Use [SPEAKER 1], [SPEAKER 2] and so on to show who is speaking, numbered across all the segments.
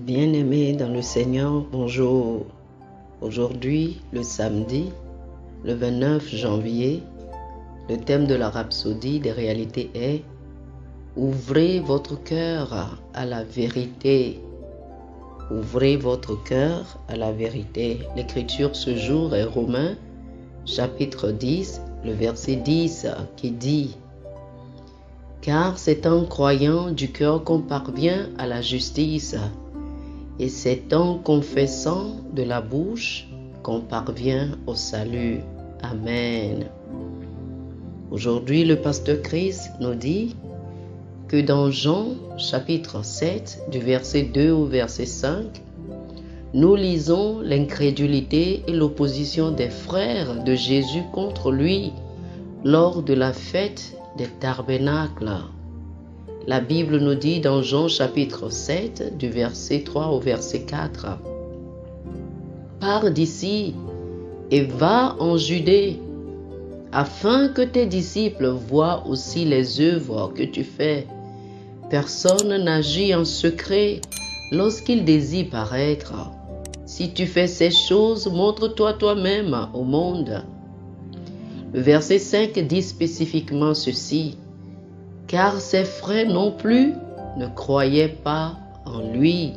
[SPEAKER 1] Bien-aimés dans le Seigneur, bonjour. Aujourd'hui, le samedi, le 29 janvier, le thème de la rhapsodie des réalités est « Ouvrez votre cœur à la vérité ». Ouvrez votre cœur à la vérité. L'écriture ce jour est Romains, chapitre 10, le verset 10, qui dit « Car c'est en croyant du cœur qu'on parvient à la justice, et c'est en confessant de la bouche qu'on parvient au salut. Amen. » Aujourd'hui, le pasteur Chris nous dit que dans Jean chapitre 7, du verset 2 au verset 5, nous lisons l'incrédulité et l'opposition des frères de Jésus contre lui lors de la fête des tabernacles. La Bible nous dit dans Jean chapitre 7, du verset 3 au verset 4, « Pars d'ici et va en Judée, afin que tes disciples voient aussi les œuvres que tu fais. Personne n'agit en secret lorsqu'il désire paraître. Si tu fais ces choses, montre-toi toi-même au monde. » Le verset 5 dit spécifiquement ceci, « Car ses frères non plus ne croyaient pas en lui. »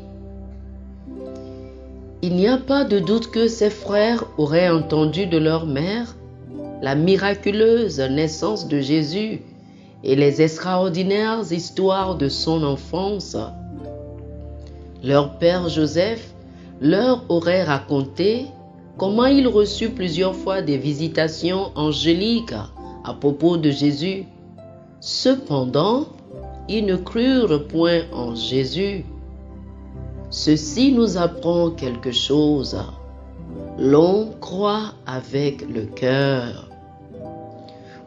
[SPEAKER 1] Il n'y a pas de doute que ses frères auraient entendu de leur mère la miraculeuse naissance de Jésus et les extraordinaires histoires de son enfance. Leur père Joseph leur aurait raconté comment il reçut plusieurs fois des visitations angéliques à propos de Jésus. Cependant, ils ne crurent point en Jésus. Ceci nous apprend quelque chose. L'on croit avec le cœur.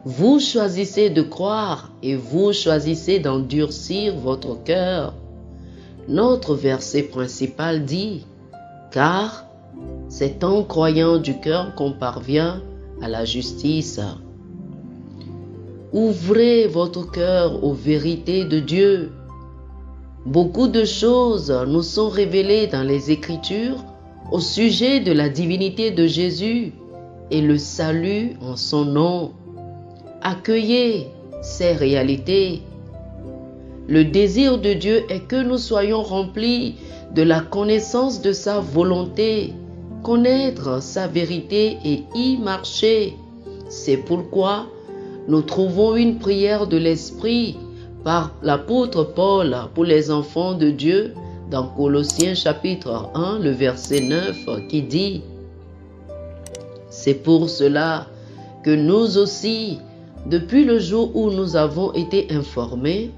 [SPEAKER 1] Vous choisissez de croire et vous choisissez d'endurcir votre cœur. Notre verset principal dit « Car c'est en croyant du cœur qu'on parvient à la justice. » Ouvrez votre cœur aux vérités de Dieu. Beaucoup de choses nous sont révélées dans les Écritures au sujet de la divinité de Jésus et le salut en son nom. Accueillez ces réalités. Le désir de Dieu est que nous soyons remplis de la connaissance de sa volonté, connaître sa vérité et y marcher. C'est pourquoi nous trouvons une prière de l'Esprit par l'apôtre Paul pour les enfants de Dieu dans Colossiens chapitre 1, le verset 9 qui dit « C'est pour cela que nous aussi, depuis le jour où nous avons été informés,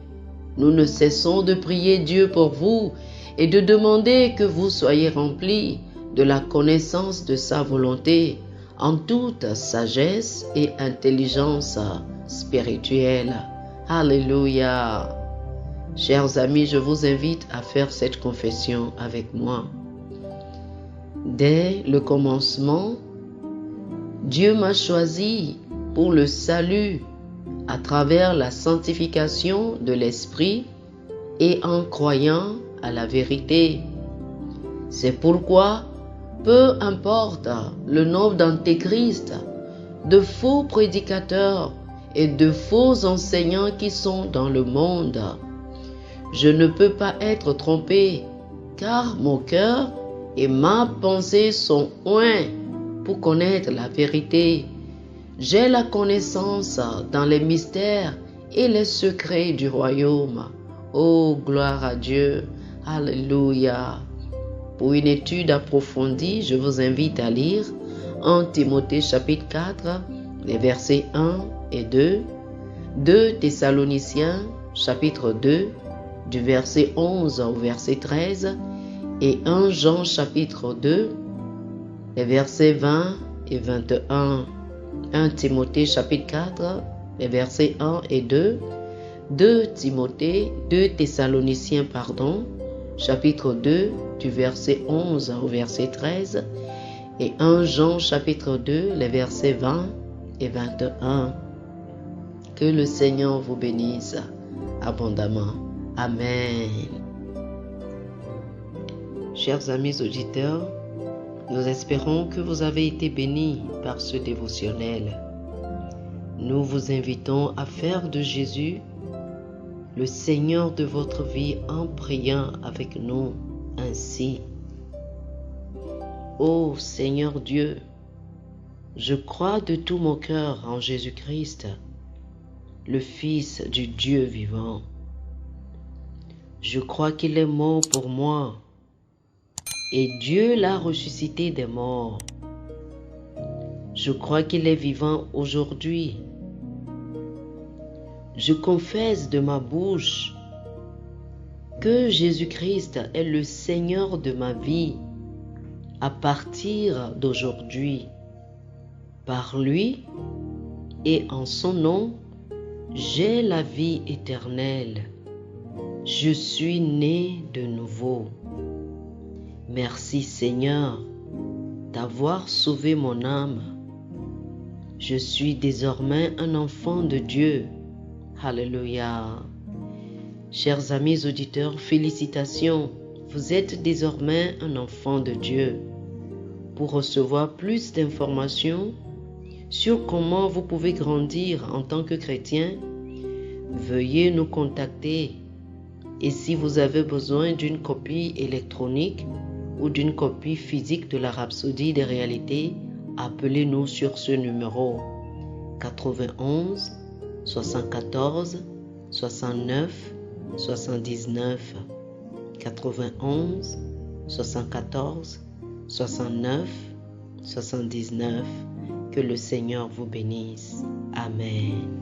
[SPEAKER 1] nous ne cessons de prier Dieu pour vous et de demander que vous soyez remplis de la connaissance de sa volonté en toute sagesse et intelligence spirituelle. » Alléluia. Chers amis, je vous invite à faire cette confession avec moi. Dès le commencement, Dieu m'a choisi pour le salut à travers la sanctification de l'Esprit et en croyant à la vérité. C'est pourquoi, peu importe le nombre d'antéchrists, de faux prédicateurs et de faux enseignants qui sont dans le monde, je ne peux pas être trompé, car mon cœur et ma pensée sont oints pour connaître la vérité. J'ai la connaissance dans les mystères et les secrets du royaume. Oh, gloire à Dieu. Alléluia. Pour une étude approfondie, je vous invite à lire 1 Timothée chapitre 4, les versets 1 et 2, 2 Thessaloniciens chapitre 2, du verset 11 au verset 13, et 1 Jean chapitre 2, les versets 20 et 21. 1 Timothée chapitre 4, les versets 1 et 2, 2 Thessaloniciens, chapitre 2, du verset 11 au verset 13, et 1 Jean chapitre 2, les versets 20 et 21. Que le Seigneur vous bénisse abondamment. Amen. Chers amis auditeurs, nous espérons que vous avez été bénis par ce dévotionnel. Nous vous invitons à faire de Jésus le Seigneur de votre vie en priant avec nous ainsi. Ô Seigneur Dieu, je crois de tout mon cœur en Jésus-Christ, le Fils du Dieu vivant. Je crois qu'il est mort pour moi et Dieu l'a ressuscité des morts. Je crois qu'il est vivant aujourd'hui. Je confesse de ma bouche que Jésus-Christ est le Seigneur de ma vie à partir d'aujourd'hui. Par lui et en son nom, j'ai la vie éternelle. Je suis né de nouveau. Merci Seigneur d'avoir sauvé mon âme. Je suis désormais un enfant de Dieu. Alléluia. Chers amis auditeurs, félicitations. Vous êtes désormais un enfant de Dieu. Pour recevoir plus d'informations sur comment vous pouvez grandir en tant que chrétien, veuillez nous contacter. Et si vous avez besoin d'une copie électronique ou d'une copie physique de la Rhapsodie des réalités, appelez-nous sur ce numéro 91 74 69 79 91 74 69 79. Que le Seigneur vous bénisse. Amen.